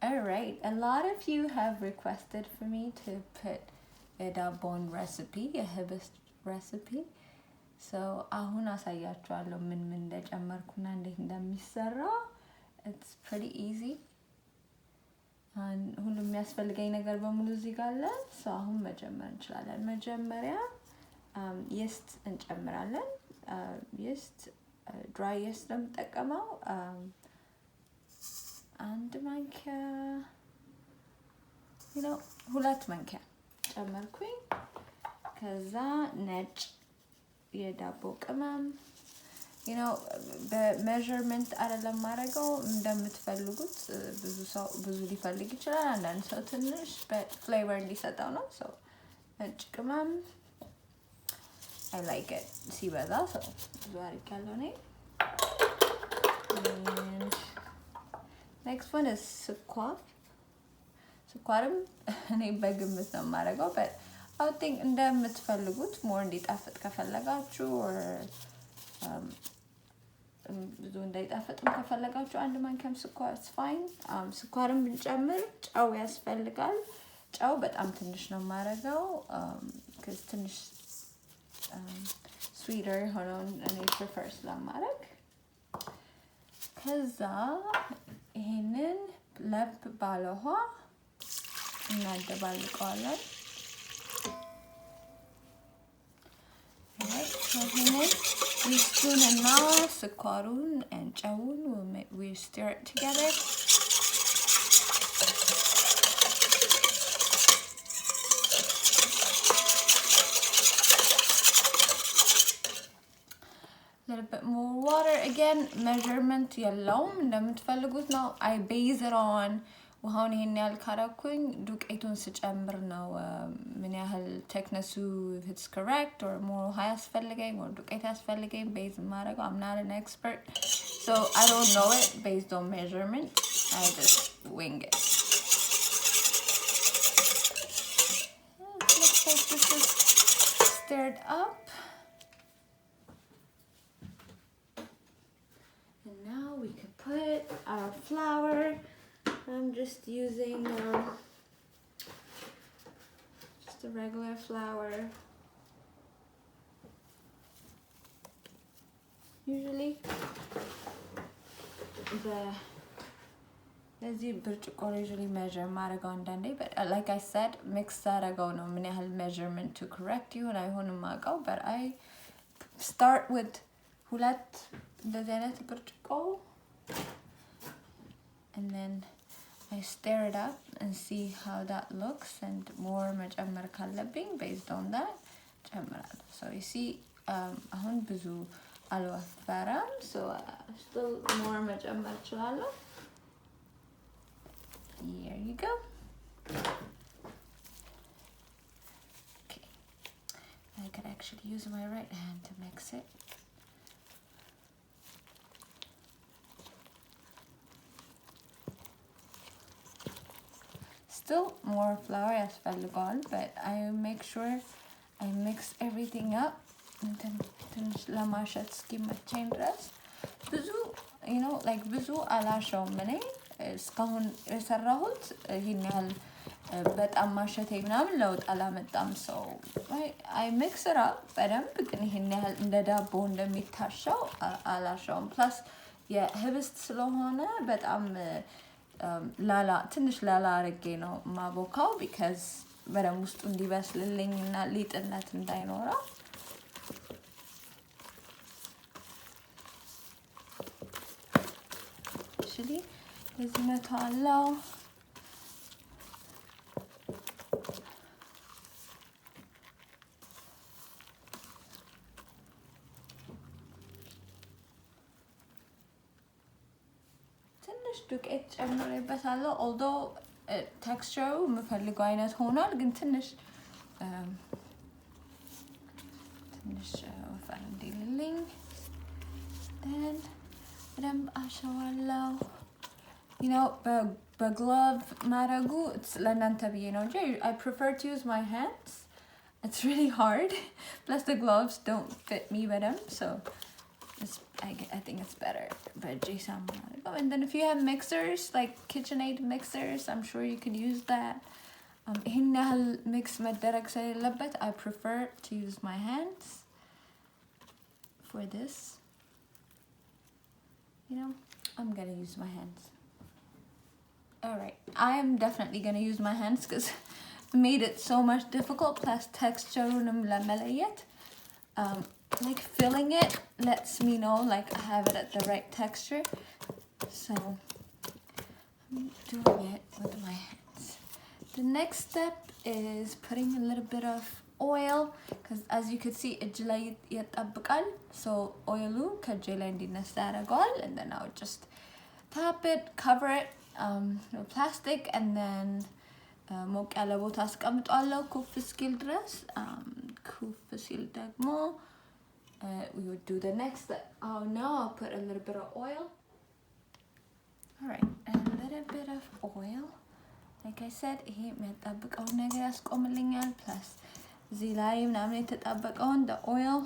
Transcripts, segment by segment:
All right, a lot of you have requested for me to put a dabbon recipe, a hibist recipe. So አሁን አሳያችኋለሁ ምን እንደጨመርኩና እንዴት እንደሚሰራ. It's pretty easy. ሁሉም የሚያስፈልገኝ ነገር በሙሉ እዚህ ጋር አለ. So አሁን መጀመር እንችላለን. መጀመሪያ yeast እንጨምራለን. yeast dry yeast ነው የምጠቀመው. አንድ ማንኪያ ሁለት ማንኪያ ጨመርኩኝ. ከዛ ነጭ የዳቦ ቅመም በሜዠርመንት አይደለም ማረጋው እንደምትፈልጉት ብዙ ሊፈልግ ይችላል. አንዳንድ ሰው ትንሽ ፍሌቨር እንዲሰጠው ነው. so ነጭ ቅመም I like it ሲበዛ so ብዙ አድርጌያለሁ እኔ. Next one is ስኳርም እኔ በግምት ነው የማደርገው, but I would think እንደምትፈልጉት more እንዲጣፍጥ ከፈለጋችሁ or ብዙ እንዳይጣፍጥም ከፈለጋችሁ አንድ ማንኪያም ስኳር is fine. ስኳርም ብንጨምር ጨው ያስፈልጋል. ጨው በጣም ትንሽ ነው የማደርገው because ትንሽ sweeter ሆኖን እኔ prefer ስለማደርግ. ከዛ ይሄንን ለብ ባለ ውሃ እናደባልቀዋለን. ይሄንን ይስቱንና ስኳሩን and ጨውን we stir it together. A little bit more water. Again, measurement የለውም እንደምትፈልጉት ነው. I base it on ውሃውን ይሄን ያህል ካረኩኝ ዱቄቱን ስጨምር ነው ምን ያህል thickness if it's correct or more ውሃ ያስፈልገኝ or ዱቄት ያስፈልገኝ base ማረጋው. I'm not an expert, so I don't know it based on measurement. I just wing it. Looks like this is stirred up. And now we can put our flour. I'm just using just a regular flour. Usually ለዚህ ብርጭቆ usually measure ማረጋው አንዳንዴ, but like I said mix አረጋው ነው ምን ያህል measurement to correct ይሁን አይሆንም ማውቀው. but I start with ሁለት እንደዚህ አይነት ብርጭቆ and then I stir it up and see how that looks, and more መጨመር ካለብኝ based on that ጨምራለሁ. so you see አሁን ብዙ አልወፈረም, so still more መጨመር እችላለሁ. Here you go. Okay, I could actually use my right hand to mix it. Still more flour ያስፈልጋል, but I make sure I mix everything up and then ትንሽ ለማሸት እስኪመቸኝ ድረስ ብዙ like ብዙ አላሸውም እኔ እስካሁን የሰራሁት ይሄን ያህል በጣም ማሸቴ ምናምን ለውጥ አላመጣም. so I mix it up በደንብ, ግን ይሄን ያህል እንደ ዳቦ እንደሚታሸው አላሸውም. plus የህብስት ስለሆነ በጣም ትንሽ ላላ አድርጌ ነው ማቦካው because በደንብ ውስጡ እንዲበስልልኝና ሊጥነት እንዳይኖረው. actually ለዚህ መተዋለው. ዱቄት ጨምሬበታለሁ. although texture የምፈልገው አይነት ሆኗል, ግን ትንሽ ወፈር እንዲልልኝ then በደንብ አሸዋለሁ. በግሎቭ ማድረጉ ለእናንተ ብዬ ነው እንጂ I prefer to use my hands. It's really hard. Plus the gloves don't fit me በደንብ, so I think it's better. And then if you have mixers, like KitchenAid mixers, I'm sure you could use that. Mix I prefer to use my hands for this. You know, I'm gonna use my hands. Alright, I'm definitely gonna use my hands because it made it so much difficult. Plus texture like filling it lets me know like I have it at the right texture. So I'm doing it with my hands. The next step is putting a little bit of oil, because as you can see so oilu and then I'll just tap it, cover it with plastic, and then ሞቅ ያለ ቦታ አስቀምጣለሁ ኩፍ እስኪል ድረስ ኩፍ ሲል ደግሞ we would do the next step. Oh no, I'll put a little bit of oil. Alright, a little bit of oil. Like I said, ይሄ የሚያጣብቀውን ነገር ያስቆምልኛል. Plus እዚህ ላይ ምናምን የተጣበቀውን the oil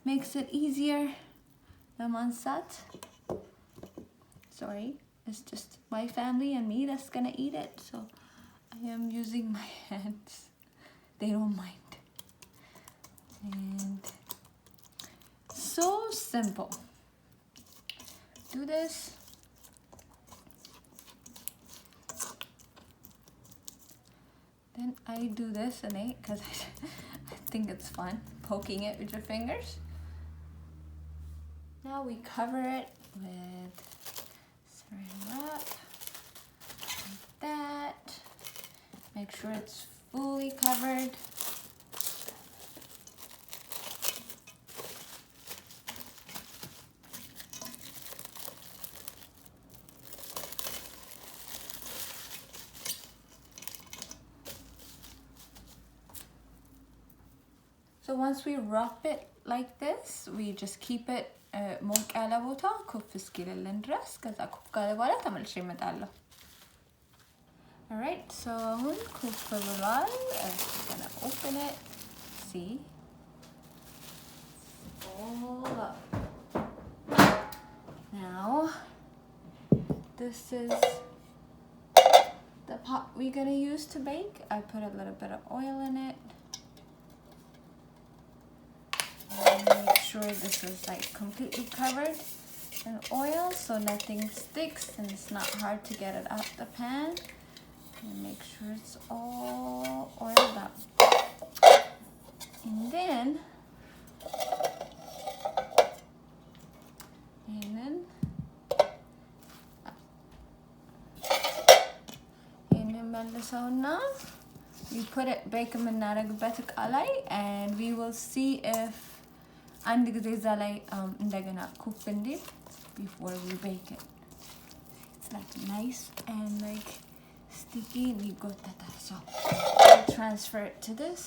makes it easier ለማንሳት. Sorry, it's just my family and me that's gonna eat it, so I am using my hands. They don't mind. And so simple. Do this. Then I do this because I think it's fun poking it with your fingers. Now we cover it with saran wrap like that. Make sure it's fully covered. So once we wrap it like this, we just keep it ሞቅ ያለ ቦታ ኩፍ እስኪልልን ድረስ ከዛ ኩፍ ካለ በኋላ ተመልሼ እመጣለሁ። Alright, so አሁን ኩፍ ብሏል። I'm gonna open it. See? All up. Now, this is the pot we're gonna use to bake. I put a little bit of oil in it. Make sure this is like completely covered in oil so nothing sticks and it's not hard to get it out the pan. And make sure it's all oiled up. And then we put it bake የምናደርግበት እቃ ላይ and we will see if አንድ ጊዜ እዛ ላይ እንደገና ኩፍ እንዲል before we bake it. It's like nice and like sticky and you got that. So I'll transfer it to this.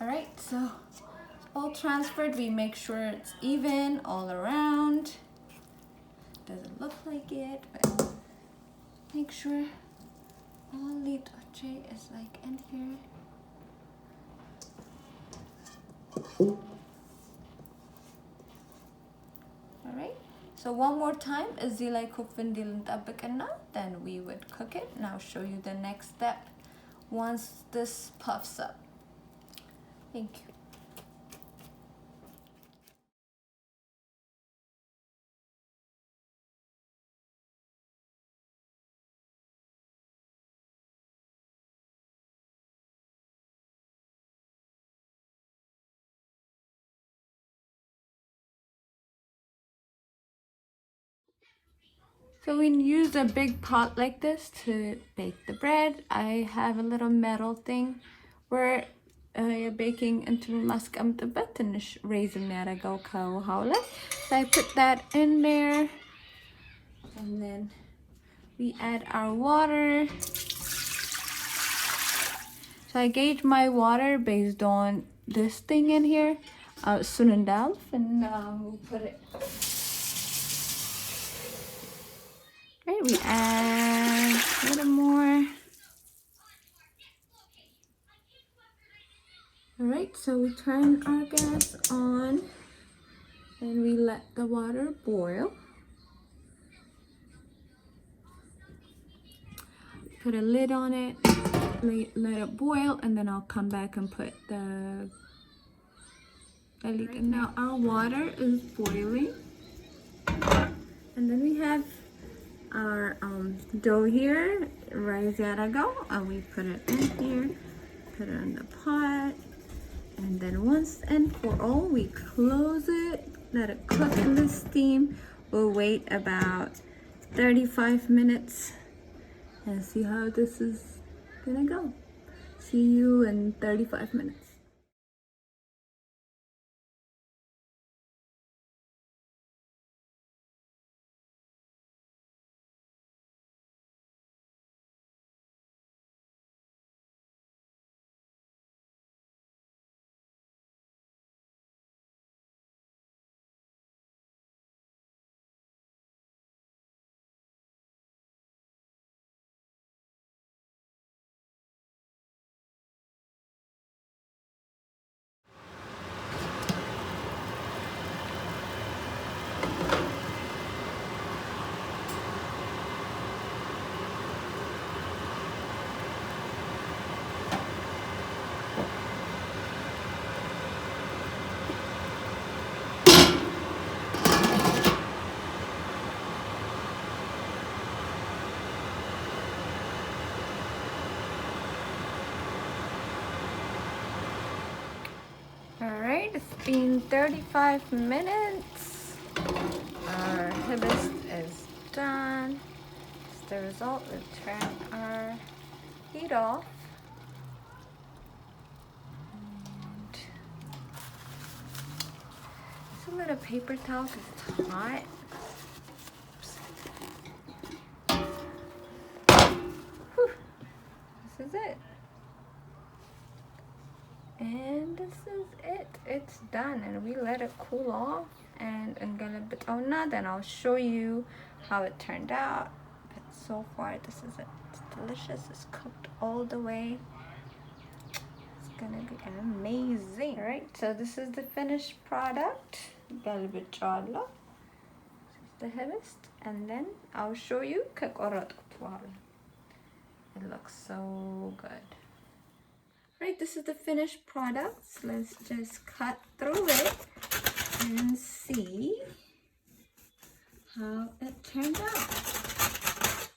Alright, so all transferred. We make sure it's even all around. Doesn't look like it, but make sure all the doche is like in here. Alright, so one more time, then we would cook it. Now I'll show you the next step once this puffs up. Thank you. So we use a big pot like this to bake the bread. I have a little metal thing where you're baking into ማስቀምጥበት ትንሽ raise የሚያደርገው ከውሃው ላይ. So I put that in there, and then we add our water. So I gauge my water based on this thing in here, Sunandalf, and we'll put it. Right, we add a little more. Alright, so we turn our gas on and we let the water boil. Put a lid on it, let it boil, and then I'll come back and put the right, now our water is boiling. And then we have our dough here, ready to go, and we put it in here, put it in the pot, and then once and for all, we close it, let it cook in the steam. We'll wait about 35 minutes and see how this is gonna go. See you in 35 minutes. Alright, it's been 35 minutes. Our hibist is done. That's the result. We turn our heat off. And it's a little paper towel because it's hot. Whew. This is it. And this is it. It's done, and we let it cool off. And I'm gonna bit on that, then I'll show you how it turned out. But so far, this is it. It's delicious. It's cooked all the way. It's gonna be amazing. All right, so this is the finished product. Galbichala. The hibist, and then I'll show you. It looks so good. Right, this is the finished product. So let's just cut through it and see how it turned out.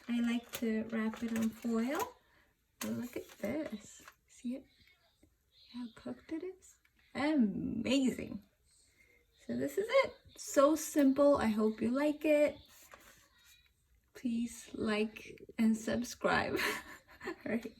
I like to wrap it on foil. But look at this. See it? How cooked it is? Amazing. So this is it. So simple. I hope you like it. Please like and subscribe. All right.